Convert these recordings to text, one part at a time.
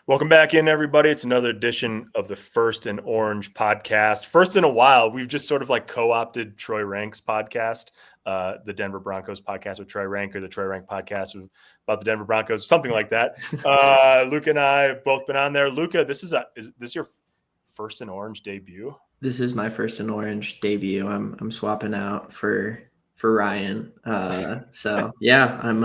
Welcome back in, everybody. It's another edition of the First and Orange podcast. First in a while, we've just sort of like co-opted Troy Rank's podcast, the Denver Broncos podcast with Troy Rank, or the Troy Rank podcast about the Denver Broncos, something like that. Luca and I have both been on there. Luca, is this your First and Orange debut? This is my First and Orange debut. I'm swapping out for Ryan. So yeah, I'm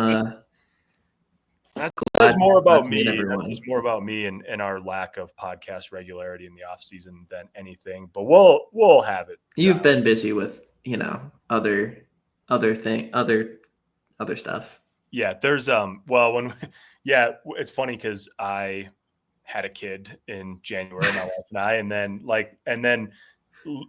That's more about me. That's more about me and our lack of podcast regularity in the off season than anything. But we'll have it. You've been busy with other stuff. Yeah, there's it's funny because I had a kid in January, my wife and I, and then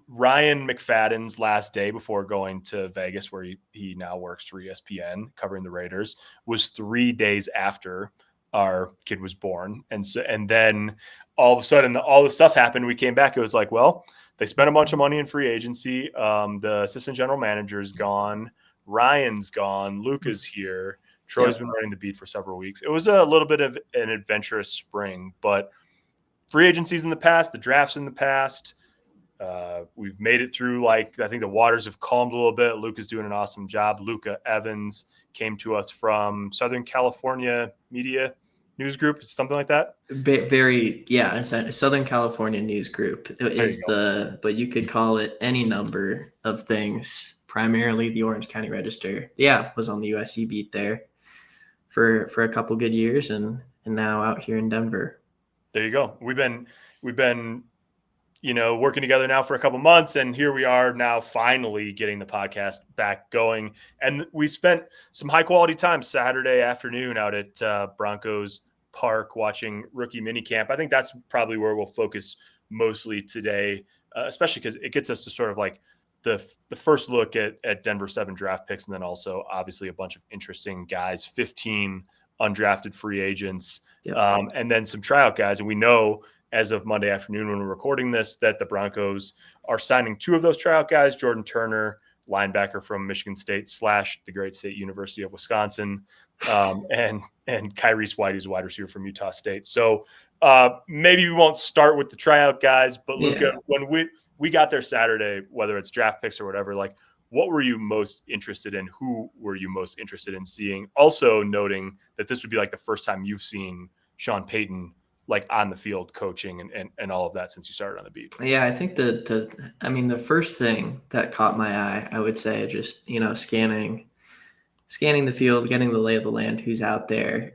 Ryan McFadden's last day before going to Vegas, where he now works for ESPN covering the Raiders, was 3 days after our kid was born. And then all of a sudden all this stuff happened. We came back. It was like, well, they spent a bunch of money in free agency. The assistant general manager's gone. Ryan's gone. Luca's here. Troy's been running the beat for several weeks. It was a little bit of an adventurous spring, but free agencies in the past, the drafts in the past, we've made it through. I think the waters have calmed a little bit. Luca's doing an awesome job. Luca Evans came to us from Southern California Media News Group, something like that. It's a Southern California News Group. But you could call it any number of things. Primarily the Orange County Register. Yeah, was on the USC beat there for a couple good years, and now out here in Denver. There you go. We've been working together now for a couple months, and here we are now finally getting the podcast back going. And we spent some high quality time Saturday afternoon out at Broncos Park watching rookie minicamp. I think that's probably where we'll focus mostly today, especially because it gets us to sort of like the first look at Denver 7 draft picks, and then also obviously a bunch of interesting guys, 15 undrafted free agents, and then some tryout guys. And we know as of Monday afternoon when we're recording this that the Broncos are signing 2 of those tryout guys, Jordan Turner, linebacker from Michigan State / the great state University of Wisconsin, and Kyrese White, who's a wide receiver from Utah State. So maybe we won't start with the tryout guys, but Luca, when we got there Saturday, whether it's draft picks or whatever, what were you most interested in? Who were you most interested in seeing? Also noting that this would be the first time you've seen Sean Payton on the field coaching and all of that since you started on the beat. Yeah, I think the first thing that caught my eye, I would say, just scanning the field, getting the lay of the land, who's out there,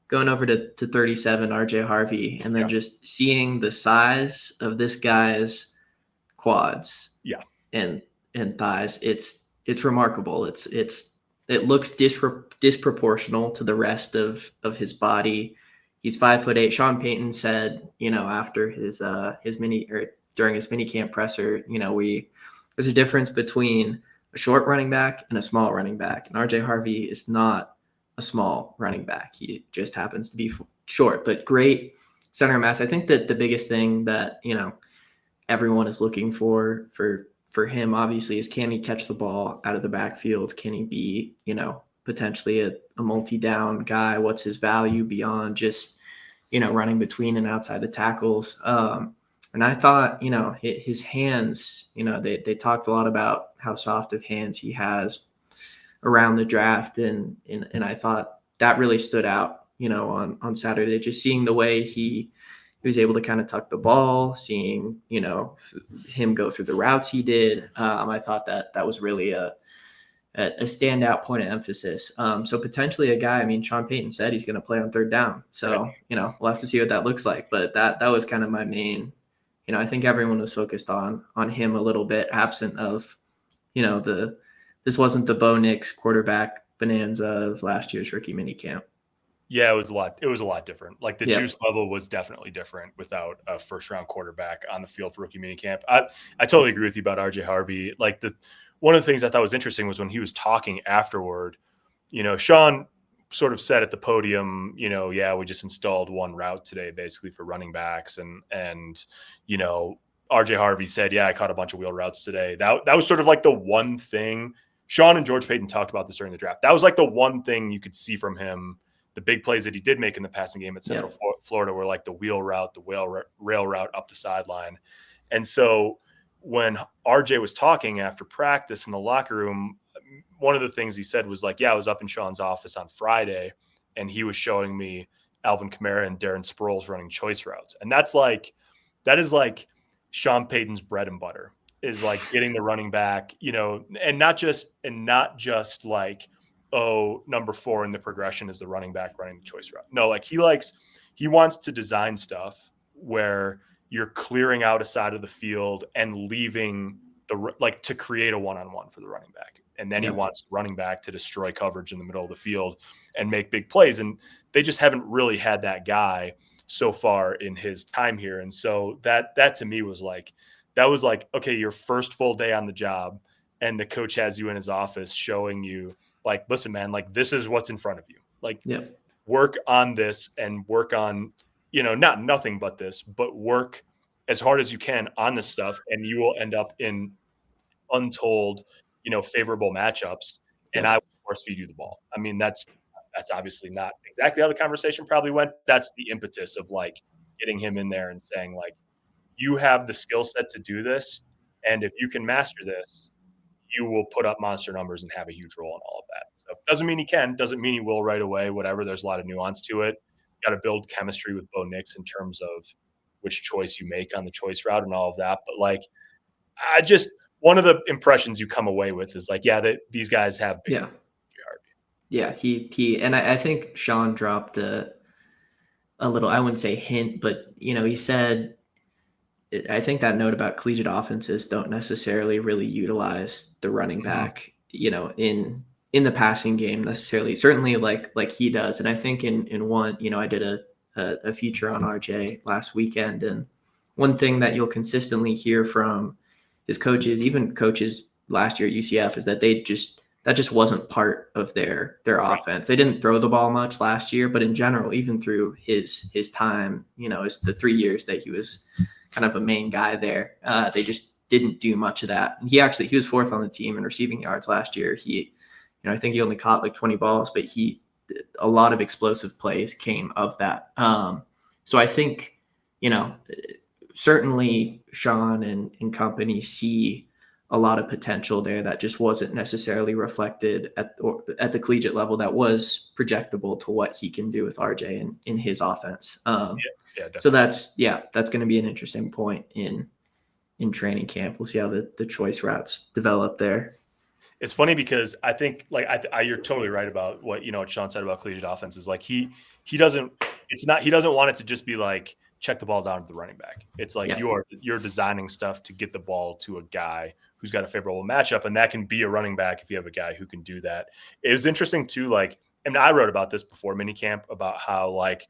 going over to 37 RJ Harvey, and then just seeing the size of this guy's quads and thighs. It's remarkable. It looks disproportional to the rest of his body. He's 5'8". Sean Payton said, after during his minicamp presser, there's a difference between a short running back and a small running back. And RJ Harvey is not a small running back. He just happens to be short, but great center of mass. I think that the biggest thing that, everyone is looking for him, obviously, is can he catch the ball out of the backfield? Can he be, potentially a multi-down guy? What's his value beyond just, running between and outside the tackles? And I thought, his hands, they talked a lot about how soft of hands he has around the draft. And I thought that really stood out, on Saturday, just seeing the way he was able to kind of tuck the ball, seeing, him go through the routes he did. I thought that was really a standout point of emphasis. So potentially a guy, Sean Payton said he's going to play on third down. So, we'll have to see what that looks like. But that was kind of my main, I think everyone was focused on him a little bit, absent of, this wasn't the Bo Nix quarterback bonanza of last year's rookie minicamp. Yeah, it was a lot different. The juice level was definitely different without a first round quarterback on the field for rookie minicamp. I totally agree with you about RJ Harvey. One of the things I thought was interesting was when he was talking afterward, Sean sort of said at the podium, we just installed one route today, basically for running backs. And RJ Harvey said, I caught a bunch of wheel routes today. That was sort of the one thing. Sean and George Payton talked about this during the draft. That was the one thing you could see from him the big plays that he did make in the passing game at Central Florida were like the wheel route, the rail route up the sideline. And so when RJ was talking after practice in the locker room, one of the things he said was like, yeah, I was up in Sean's office on Friday and he was showing me Alvin Kamara and Darren Sproles running choice routes. And that is like Sean Payton's bread and butter, is like getting the running back, and not just like, oh, number 4 in the progression is the running back running the choice route. No, like he wants to design stuff where you're clearing out a side of the field and leaving to create a one-on-one for the running back. And then he wants the running back to destroy coverage in the middle of the field and make big plays. And they just haven't really had that guy so far in his time here. And so that to me was like, okay, your first full day on the job and the coach has you in his office showing you like, listen, man, like this is what's in front of you. Like work on this and work on, not nothing but this, but work as hard as you can on this stuff. And you will end up in untold, favorable matchups. And I will force feed you the ball. I mean, that's obviously not exactly how the conversation probably went. That's the impetus of like getting him in there and saying like, you have the skill set to do this. And if you can master this, you will put up monster numbers and have a huge role in all of that. So doesn't mean he can, doesn't mean he will right away, whatever. There's a lot of nuance to it. You got to build chemistry with Bo Nix in terms of which choice you make on the choice route and all of that. But like, one of the impressions you come away with is like, that these guys have big. Yeah, he and I think Sean dropped a little, I wouldn't say hint, but he said, I think that note about collegiate offenses don't necessarily really utilize the running back, in the passing game necessarily. Certainly like he does, and I think in one, I did a feature on RJ last weekend, and one thing that you'll consistently hear from his coaches, even coaches last year at UCF, is that that just wasn't part of their offense. They didn't throw the ball much last year, but in general, even through his time, it's the 3 years that he was kind of a main guy there, they just didn't do much of that. And he was 4th on the team in receiving yards last year. I think he only caught like 20 balls, but a lot of explosive plays came of that. So I think, certainly Sean and company see a lot of potential there that just wasn't necessarily reflected at the collegiate level that was projectable to what he can do with RJ in his offense. So that's going to be an interesting point in training camp. We'll see how the choice routes develop there. It's funny because I think you're totally right about what Sean said about collegiate offenses. Like he doesn't want it to just be like check the ball down to the running back. It's like you're designing stuff to get the ball to a guy who's got a favorable matchup, and that can be a running back if you have a guy who can do that. It was interesting too, and I wrote about this before minicamp about how like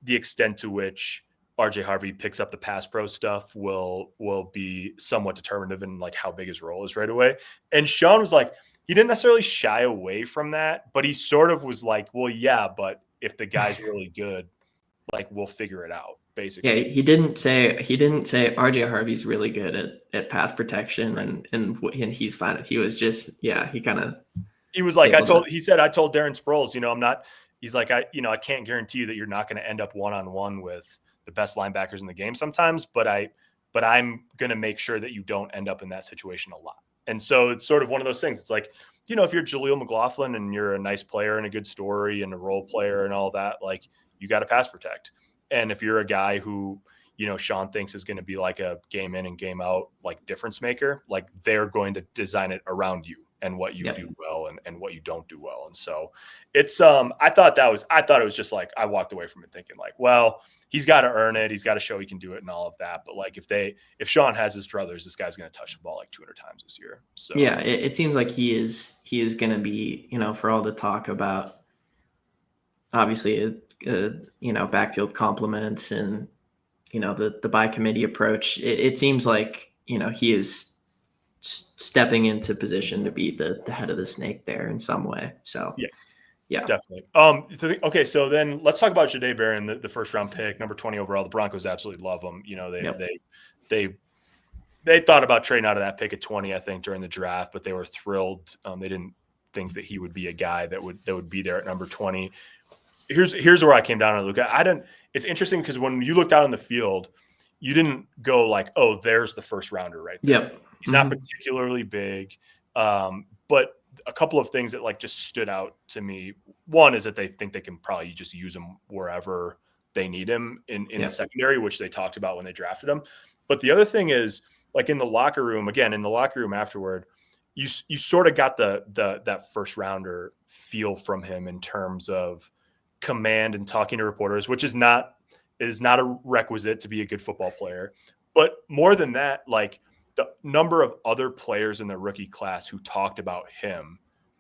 the extent to which RJ Harvey picks up the pass pro stuff will be somewhat determinative in like how big his role is right away. And Sean was like, he didn't necessarily shy away from that, but he sort of was like, well, yeah, but if the guy's really good, like we'll figure it out. Basically. Yeah, he didn't say RJ Harvey's really good at pass protection and he's fine. He was just he was like I told Darren Sproles, I'm not. He's like I can't guarantee you that you're not going to end up one-on-one with the best linebackers in the game sometimes, but I'm going to make sure that you don't end up in that situation a lot. And so it's sort of one of those things. It's like if you're Jaleel McLaughlin and you're a nice player and a good story and a role player and all that, like you got to pass protect. And if you're a guy who, Sean thinks is going to be like a game in and game out, like difference maker, like they're going to design it around you and what you do well and what you don't do well. And so it's, I thought it was just like, I walked away from it thinking like, well, he's got to earn it. He's got to show he can do it and all of that. But like, if Sean has his druthers, this guy's going to touch the ball like 200 times this year. So yeah, it seems like he is going to be, for all the talk about obviously backfield compliments and, the by committee approach. It seems like, he is stepping into position to be the head of the snake there in some way. So yeah, definitely. Okay. So then let's talk about Jahdae Barron, the first round pick, number 20 overall. The Broncos absolutely love him. They thought about trading out of that pick at 20, I think, during the draft, but they were thrilled. They didn't think that he would be a guy that would be there at number 20. here's where I came down on Luca. It's interesting because when you looked out on the field, you didn't go like, oh, there's the first rounder right there. Yep. He's not particularly big. But a couple of things that like just stood out to me. One is that they think they can probably just use him wherever they need him in the secondary, which they talked about when they drafted him. But the other thing is, like in the locker room afterward, you sort of got that first rounder feel from him in terms of command and talking to reporters, which is not a requisite to be a good football player. But more than that, like the number of other players in the rookie class who talked about him,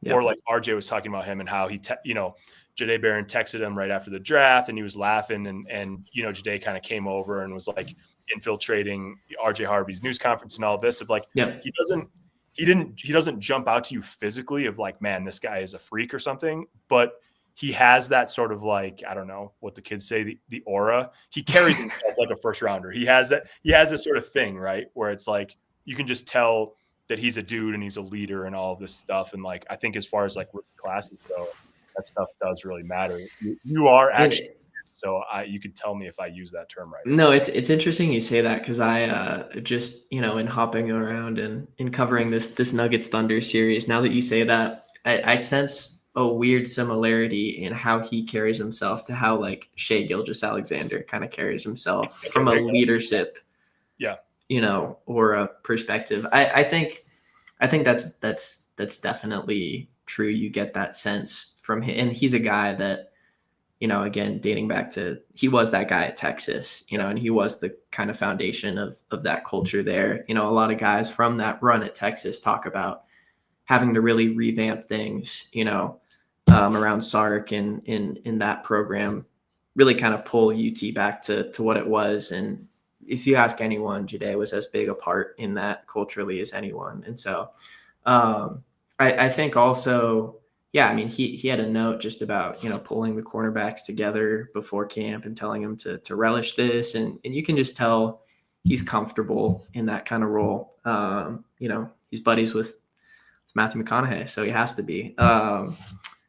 or like RJ was talking about him and how he, Jahdae Barron texted him right after the draft and he was laughing and Jahdae kind of came over and was like infiltrating RJ Harvey's news conference and all this of like, he doesn't jump out to you physically of like, man, this guy is a freak or something, but he has that sort of like, I don't know what the kids say, the aura. He carries himself like a first rounder. He has this sort of thing, right? Where it's like, you can just tell that he's a dude and he's a leader and all of this stuff. And like, I think as far as like classes go, that stuff does really matter. You are actually, so you could tell me if I use that term right. No, it's interesting you say that because I just, in hopping around and in covering this Nuggets Thunder series, now that you say that, I sense a weird similarity in how he carries himself to how like Shai Gilgeous-Alexander kind of carries himself from a leadership, or a perspective. I think that's definitely true. You get that sense from him, and he's a guy that, again, dating back to, he was that guy at Texas, and he was the kind of foundation of that culture there. A lot of guys from that run at Texas talk about having to really revamp things, around Sark and in that program, really kind of pull UT back to what it was. And if you ask anyone, Jahdae was as big a part in that culturally as anyone. And so I think also, he had a note just about, pulling the cornerbacks together before camp and telling them to relish this. And you can just tell he's comfortable in that kind of role. He's buddies with Matthew McConaughey, so he has to be.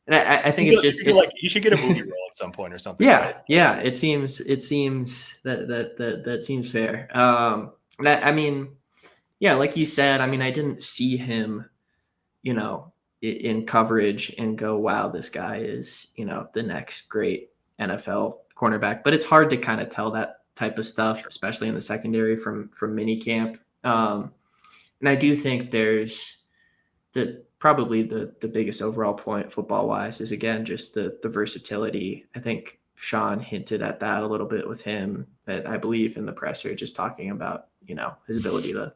And I think you should get a movie role at some point or something. Yeah, right? Yeah. It seems that seems fair. Like you said, I didn't see him, in coverage and go, wow, this guy is, the next great NFL cornerback. But it's hard to kind of tell that type of stuff, especially in the secondary from minicamp. And I do think there's probably the biggest overall point football wise is, again, just the versatility. I think Sean hinted at that a little bit with him, that I believe in the presser, just talking about, his ability to,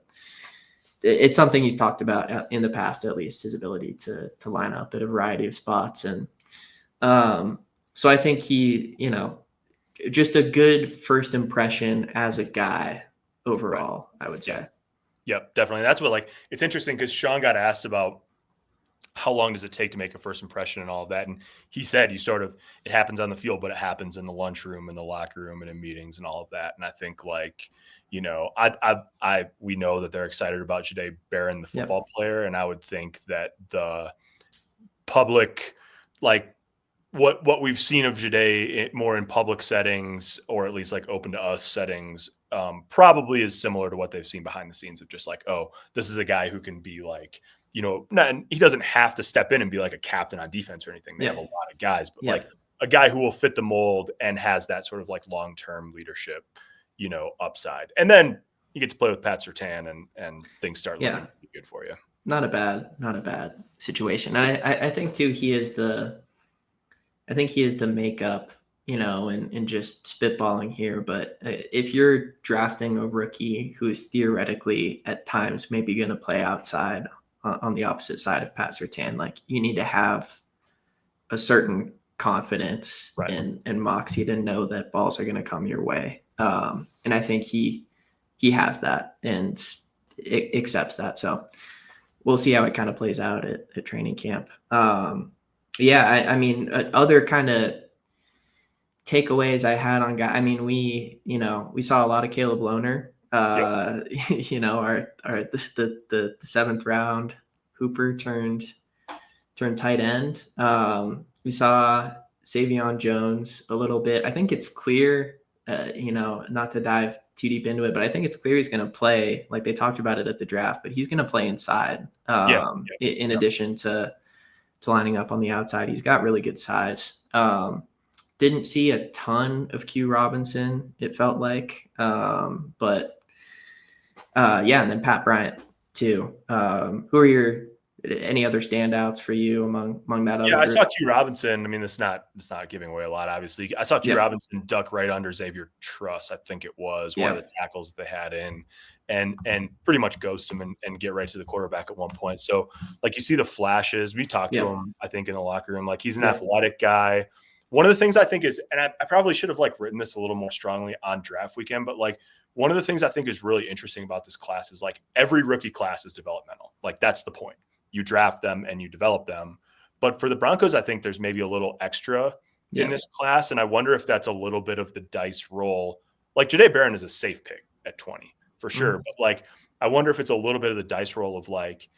it's something he's talked about in the past, at least, his ability to line up at a variety of spots. And so I think he, just a good first impression as a guy overall, right. I would say. Yep, definitely. That's what, like, it's interesting because Sean got asked about how long does it take to make a first impression and all of that. And he said it happens on the field, but it happens in the lunchroom, in the locker room, and in meetings and all of that. And I think, like, we know that they're excited about Jahdae Barron, the football player. And I would think that the public, like, what we've seen of Jahdae more in public settings, or at least like open to us settings, probably is similar to what they've seen behind the scenes of just like, oh, this is a guy who can be like, he doesn't have to step in and be like a captain on defense or anything. They have a lot of guys, but like a guy who will fit the mold and has that sort of like long-term leadership, upside. And then you get to play with Pat Surtain and things start looking pretty good for you. Not a bad situation. I think too, he is the makeup, and just spitballing here. But if you're drafting a rookie who's theoretically at times maybe going to play outside on the opposite side of Pat Surtain, like, you need to have a certain confidence and moxie to know that balls are going to come your way. And I think he has that and accepts that. So we'll see how it kind of plays out at training camp. Other kind of takeaways I had on guy. we saw a lot of Caleb Lohner. The 7th round Hooper turned tight end. We saw Savion Jones a little bit. I think it's clear, not to dive too deep into it, but I think it's clear he's going to play, like they talked about it at the draft, but he's going to play inside. In addition to lining up on the outside. He's got really good size. Didn't see a ton of Q Robinson, it felt like. And then Pat Bryant too. Who are any other standouts for you among that other group? I saw Q Robinson. I mean, it's not giving away a lot, obviously. I saw Q Robinson duck right under Xavier Truss, I think it was, one of the tackles they had in, and pretty much ghost him and get right to the quarterback at one point. So, like, you see the flashes. We talked to him, I think, in the locker room. Like, he's an athletic guy. One of the things I think is, and I probably should have, like, written this a little more strongly on draft weekend, but, like, one of the things I think is really interesting about this class is, like, every rookie class is developmental. Like, that's the point. You draft them and you develop them. But for the Broncos, I think there's maybe a little extra in this class. And I wonder if that's a little bit of the dice roll. Like, Jahdae Barron is a safe pick at 20 for sure. But, like, I wonder if it's a little bit of the dice roll of, like,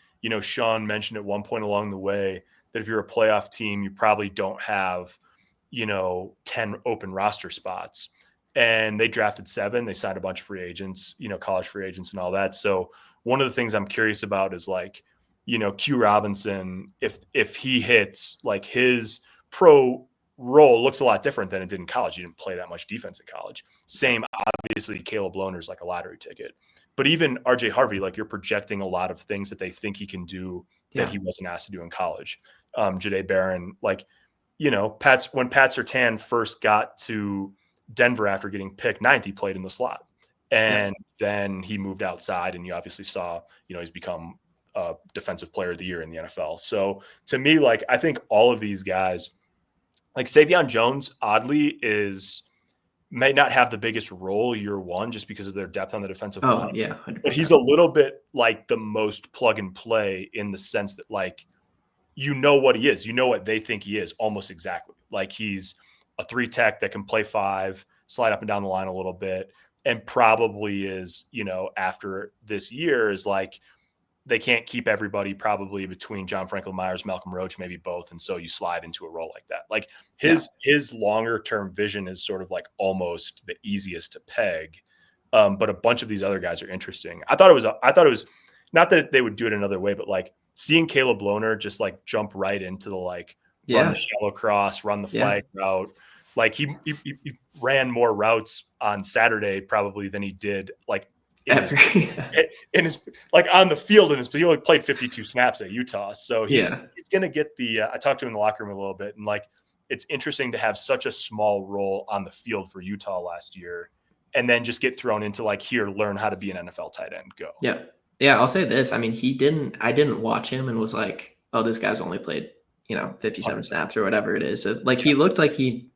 Sean mentioned at one point along the way that if you're a playoff team, you probably don't have, 10 open roster spots. And they drafted 7. They signed a bunch of free agents, college free agents and all that. So one of the things I'm curious about is, like, Q Robinson, if he hits, like, his pro role looks a lot different than it did in college. He didn't play that much defense in college. Same, obviously, Caleb Lohner's like a lottery ticket. But even RJ Harvey, like, you're projecting a lot of things that they think he can do that he wasn't asked to do in college. Jahdae Barron, like, when Pat Surtain first got to Denver after getting picked 9th, he played in the slot. And then he moved outside, and you obviously saw, he's become defensive player of the year in the NFL. So to me, like, I think all of these guys, like Savion Jones, oddly, may not have the biggest role year one just because of their depth on the defensive line. Yeah, 100%. But he's a little bit like the most plug and play in the sense that, like, what he is, what they think he is almost exactly. Like, he's a 3 tech that can play 5, slide up and down the line a little bit, and probably is, after this year is like, they can't keep everybody probably between John Franklin Myers, Malcolm Roach, maybe both. And so you slide into a role like that. Like, his longer term vision is sort of like almost the easiest to peg. But a bunch of these other guys are interesting. I thought it was not that they would do it another way, but, like, seeing Caleb Lohner just, like, jump right into the, like, run the shallow cross, run the flag route. Like, he ran more routes on Saturday probably than he did, like, in his like on the field, he only played 52 snaps at Utah. So he's going to get I talked to him in the locker room a little bit, and, like, it's interesting to have such a small role on the field for Utah last year and then just get thrown into, like, here, learn how to be an NFL tight end, go. Yeah. I'll say this. I mean, I didn't watch him and was like, oh, this guy's only played, 57 snaps or whatever it is. So, like, he looked like he,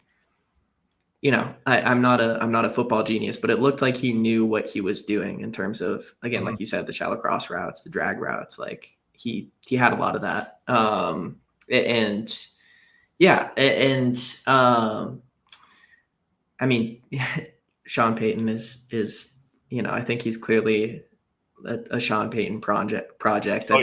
I'm not a football genius, but it looked like he knew what he was doing in terms of, again, like you said, the shallow cross routes, the drag routes. Like, he had a lot of that. I mean, Sean Payton is I think he's clearly a Sean Payton project. I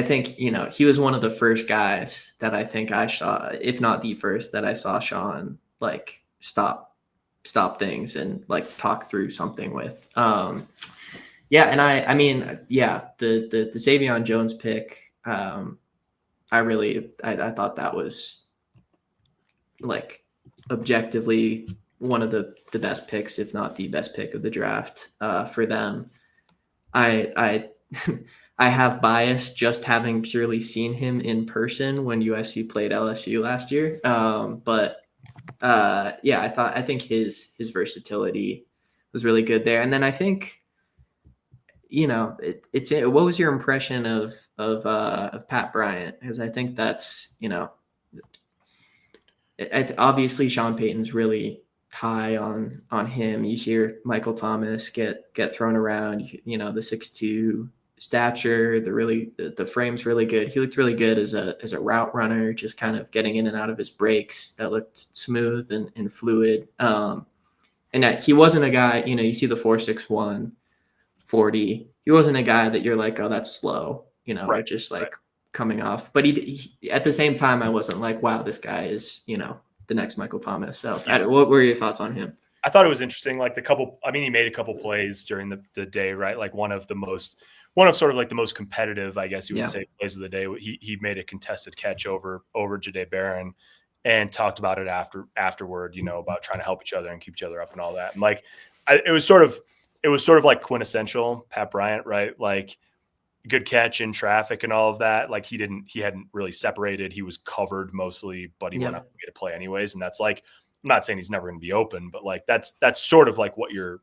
think he was one of the first guys that I think I saw, if not the first, that I saw Sean, like, stop things and, like, talk through something with. The Savion Jones pick, I thought that was, like, objectively one of the best picks, if not the best pick of the draft for them. I have bias just having purely seen him in person when USC played LSU last year. I think his versatility was really good there. And then I think, what was your impression of Pat Bryant? Because I think that's, obviously Sean Payton's really high on him. You hear Michael Thomas get thrown around, the 6'2" stature, the frame's really good. He looked really good as a route runner, just kind of getting in and out of his breaks that looked smooth and fluid. And that he wasn't a guy, you see the 4.61 40. He wasn't a guy that you're like, oh, that's slow, right, or just like coming off. But he at the same time, I wasn't like, wow, this guy is, the next Michael Thomas. So what were your thoughts on him? I thought it was interesting. Like he made a couple plays during the day, right? Like one of sort of like the most competitive, I guess you would say, plays of the day. He made a contested catch over Jahdae Barron and talked about it afterward, about trying to help each other and keep each other up and all that. And like, it was sort of like quintessential Pat Bryant, right? Like good catch in traffic and all of that. Like he hadn't really separated. He was covered mostly, but he went up to play anyways. And that's like, I'm not saying he's never going to be open, but like that's sort of like what you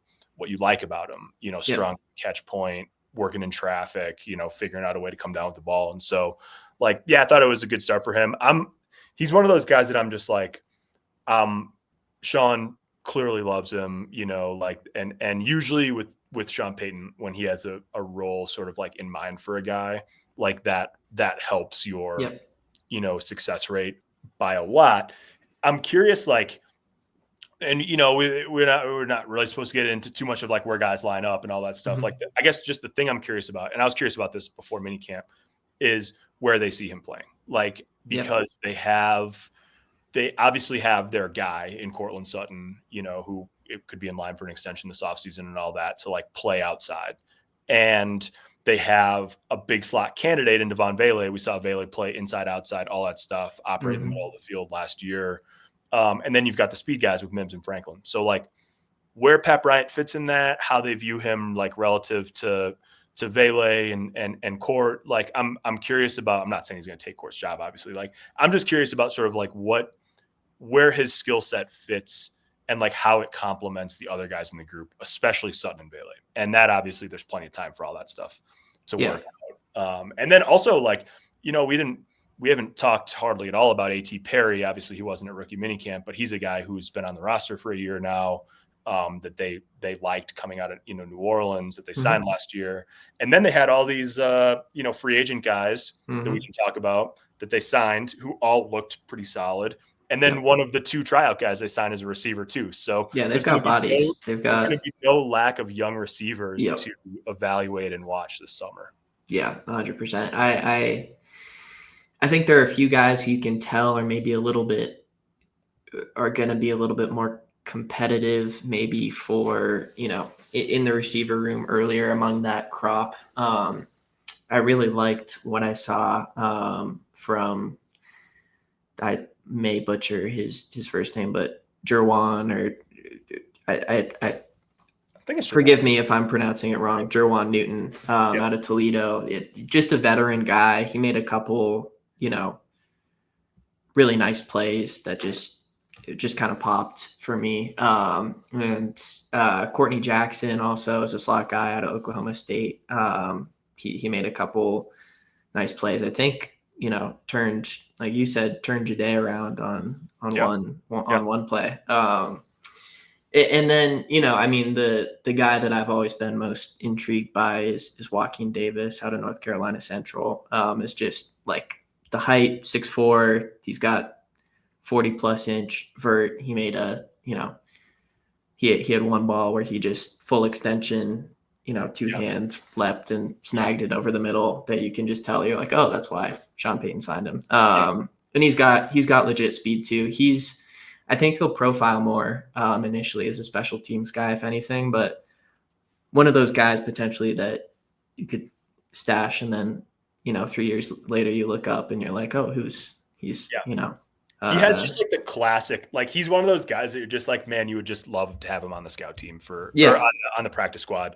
like about him, strong catch point, working in traffic, figuring out a way to come down with the ball. And so like, I thought it was a good start for him. He's one of those guys that I'm just like, Sean clearly loves him, like, and usually with Sean Payton, when he has a role sort of like in mind for a guy like that helps your, success rate by a lot. I'm curious, like, and we're not really supposed to get into too much of like where guys line up and all that stuff. Like, I guess just the thing I'm curious about, and I was curious about this before minicamp, is where they see him playing. Like, because they obviously have their guy in Cortland Sutton, who it could be in line for an extension this offseason and all that to like play outside. And they have a big slot candidate in Devon Vele. We saw Vele play inside, outside, all that stuff, operate in the middle of the field last year. And then you've got the speed guys with Mims and Franklin. So like where Pat Bryant fits in that, how they view him like relative to Vele and Court. Like I'm curious about, I'm not saying he's going to take Court's job, obviously. Like I'm just curious about sort of like where his skill set fits and like how it complements the other guys in the group, especially Sutton and Vele. And that obviously there's plenty of time for all that stuff to work out. And then also like, we haven't talked hardly at all about A.T. Perry. Obviously, he wasn't at rookie minicamp, but he's a guy who's been on the roster for a year now, that they liked coming out of New Orleans, that they signed last year. And then they had all these free agent guys that we can talk about that they signed, who all looked pretty solid. And then one of the two tryout guys they signed as a receiver too. So they've got bodies. There's going to be no lack of young receivers to evaluate and watch this summer. Yeah, 100%. I think there are a few guys who you can tell are maybe are going to be a little bit more competitive, maybe for, in the receiver room earlier among that crop. I really liked what I saw from, I may butcher his first name, but Jerwan, or I think it's forgive me if I'm pronouncing it wrong. Jerwan Newton out of Toledo. Just a veteran guy. He made a couple really nice plays that just kind of popped for me. And Courtney Jackson also is a slot guy out of Oklahoma State. He made a couple nice plays. I think, turned, like you said, turned Jahdae around on one play. And then, the guy that I've always been most intrigued by is Joaquin Davis out of North Carolina Central. Is just like the height, 6'4". He's got 40+ inch vert. He made he had one ball where he just full extension, two hands leapt and snagged it over the middle that you can just tell you're like, oh, that's why Sean Payton signed him. And he's got legit speed too. I think he'll profile more initially as a special teams guy, if anything, but one of those guys potentially that you could stash and then, 3 years later you look up and you're like, oh, he has just like the classic, like he's one of those guys that you're just like, man, you would just love to have him on the scout team or on the practice squad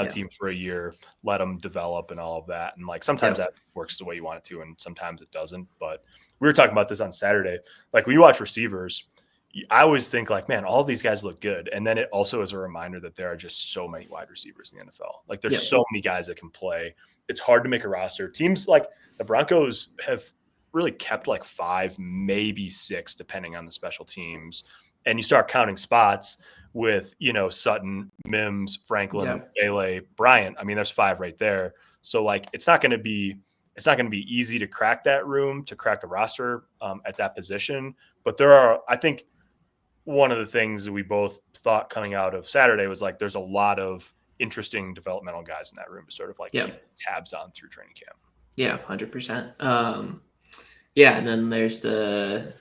team for a year, let him develop and all of that. And like, sometimes that works the way you want it to, and sometimes it doesn't. But we were talking about this on Saturday. Like when you watch receivers, I always think like, man, all of these guys look good. And then it also is a reminder that there are just so many wide receivers in the NFL. Like there's so many guys that can play. It's hard to make a roster. Teams like the Broncos have really kept like 5, maybe 6, depending on the special teams. And you start counting spots with, Sutton, Mims, Franklin, Vele, Bryant. I mean, there's 5 right there. So like, it's not going to be easy to crack that room, to crack the roster at that position. But there are, I think, one of the things that we both thought coming out of Saturday was like, there's a lot of interesting developmental guys in that room to sort of like keep tabs on through training camp. Yeah, 100%. Yeah, and then there's the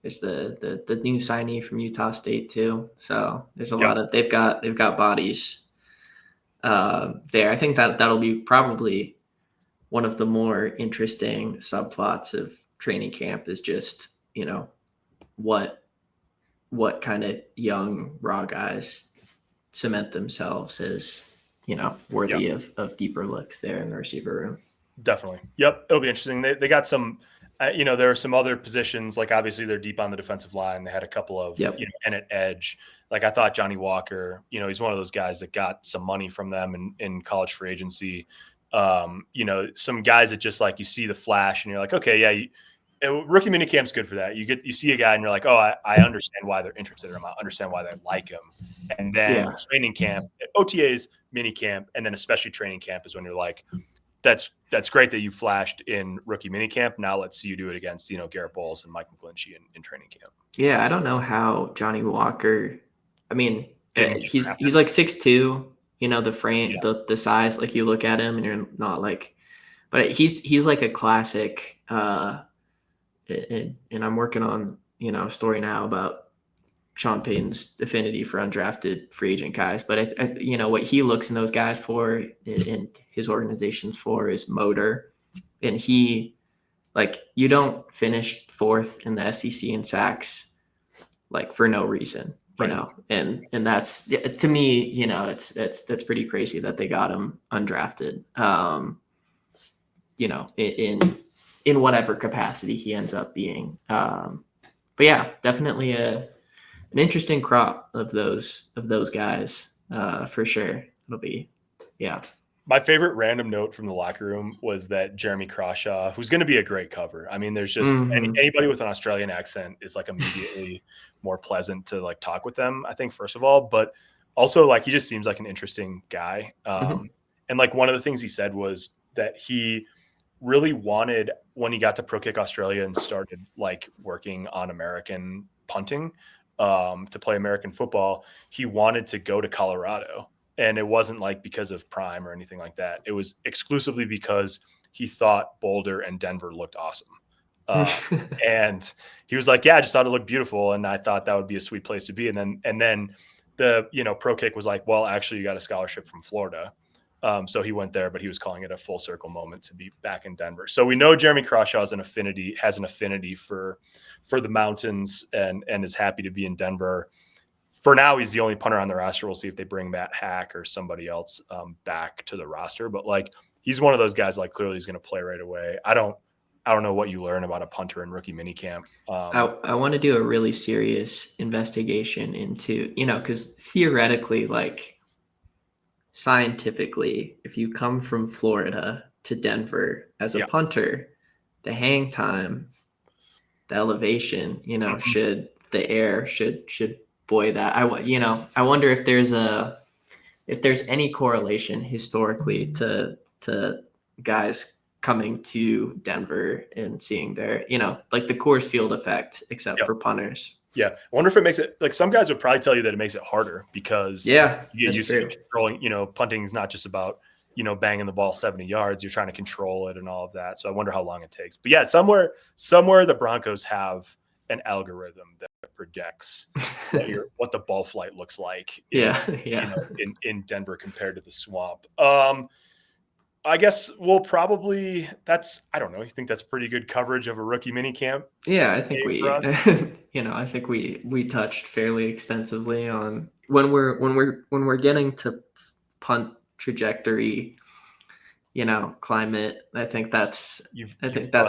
new signee from Utah State too. So there's a lot Yep. of they've got bodies there. I think that'll be probably one of the more interesting subplots of training camp is just, what kind of young raw guys cement themselves as, Yep. worthy of deeper looks there in the receiver room. Definitely. Yep. It'll be interesting. They got some, there are some other positions, like obviously they're deep on the defensive line. They had a couple of, Yep. and at edge. Like I thought Johnny Walker, he's one of those guys that got some money from them in college free agency. Some guys that just like you see the flash and you're like, okay, yeah, rookie minicamp's good for that. You see a guy and you're like, oh, I understand why they're interested in him. I understand why they like him. And then Yeah. training camp, OTAs, minicamp, and then especially training camp is when you're like, that's great that you flashed in rookie minicamp. Now let's see you do it against, Garrett Bowles and Mike McGlinchey in training camp. Yeah, I don't know how Johnny Walker. I mean, Didn't get he's drafted. like 6'2". The frame, Yeah. the size. Like you look at him, and you're not like, but he's like a classic. And I'm working on a story now about Sean Payton's affinity for undrafted free agent guys. But what he looks in those guys for, in his organizations for, is motor, and he. Like, you don't finish fourth in the SEC in sacks, like, for no reason, Right. and that's, to me, that's pretty crazy that they got him undrafted. In whatever capacity he ends up being. But yeah, definitely an interesting crop of those guys, for sure. It'll be, yeah. My favorite random note from the locker room was that Jeremy Crawshaw, who's going to be a great cover. I mean, there's just anybody with an Australian accent is like immediately more pleasant to like talk with them, I think, first of all, but also like he just seems like an interesting guy. And like one of the things he said was that he really wanted, when he got to Pro Kick Australia and started like working on American punting, to play American football, he wanted to go to Colorado. And it wasn't like because of Prime or anything like that. It was exclusively because he thought Boulder and Denver looked awesome. And he was like, yeah, I just thought it looked beautiful. And I thought that would be a sweet place to be. And then the, Pro Kick was like, well, actually you got a scholarship from Florida. So he went there, but he was calling it a full circle moment to be back in Denver. So we know Jeremy Crawshaw has an affinity for the mountains and is happy to be in Denver. For now, he's the only punter on the roster. We'll see if they bring Matt Hack or somebody else back to the roster. But like, he's one of those guys. Like, clearly, he's going to play right away. I don't know what you learn about a punter in rookie minicamp. I want to do a really serious investigation into, because theoretically, like scientifically, if you come from Florida to Denver as a punter, the hang time, the elevation, should the air should buoy that. I wonder if there's any correlation historically to guys coming to Denver and seeing their, like the Coors Field effect, except for punters. Yeah. I wonder if it makes it, like, some guys would probably tell you that it makes it harder because you get used to controlling, punting is not just about, banging the ball 70 yards. You're trying to control it and all of that. So I wonder how long it takes. But yeah, somewhere the Broncos have an algorithm that projects what the ball flight looks like in Denver compared to the swamp. I guess we'll probably, I don't know. You think that's pretty good coverage of a rookie minicamp? Yeah, I think I think we touched fairly extensively on when we're getting to punt trajectory, climate. I think that's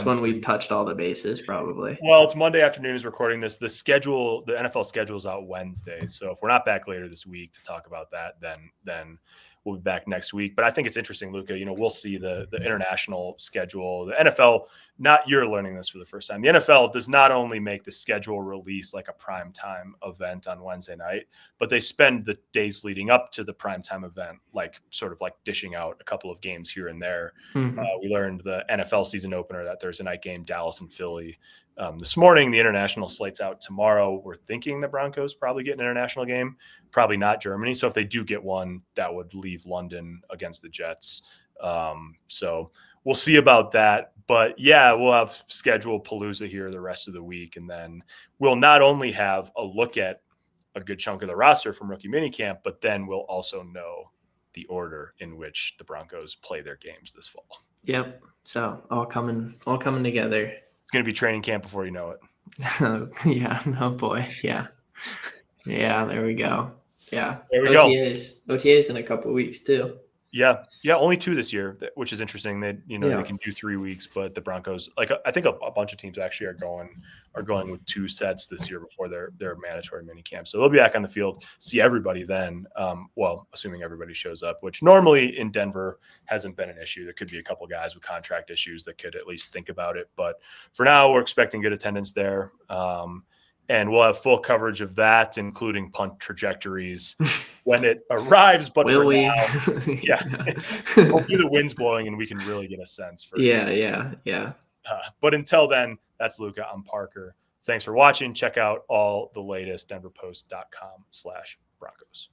when we've touched all the bases probably. Well, it's Monday afternoon as recording this. The NFL schedule is out Wednesday. So if we're not back later this week to talk about that, then we'll be back next week. But I think it's interesting, Luca. We'll see the international schedule. The NFL, you're learning this for the first time. The NFL does not only make the schedule release like a primetime event on Wednesday night, but they spend the days leading up to the primetime event, like sort of like dishing out a couple of games here and there. We learned the NFL season opener, that Thursday night game, Dallas and Philly. This morning, the international slate's out tomorrow. We're thinking the Broncos probably get an international game, probably not Germany. So if they do get one, that would leave London against the Jets. So we'll see about that. But yeah, we'll have scheduled Palooza here the rest of the week. And then we'll not only have a look at a good chunk of the roster from rookie minicamp, but then we'll also know the order in which the Broncos play their games this fall. Yep. So all coming together. It's going to be training camp before you know it. Yeah. Oh boy. Yeah. Yeah. There we go. Yeah. There we OTAs in a couple of weeks too. Yeah. Only 2 this year, which is interesting. They can do 3 weeks, but the Broncos, like I think a bunch of teams actually are going with 2 sets this year before their mandatory mini camp. So they'll be back on the field, see everybody then. Well, assuming everybody shows up, which normally in Denver hasn't been an issue. There could be a couple guys with contract issues that could at least think about it, but for now, we're expecting good attendance there. And we'll have full coverage of that, including punt trajectories when it arrives. But Will we? Now, yeah, hopefully the wind's blowing and we can really get a sense for it. Yeah. But until then, that's Luca. I'm Parker. Thanks for watching. Check out all the latest denverpost.com/Broncos.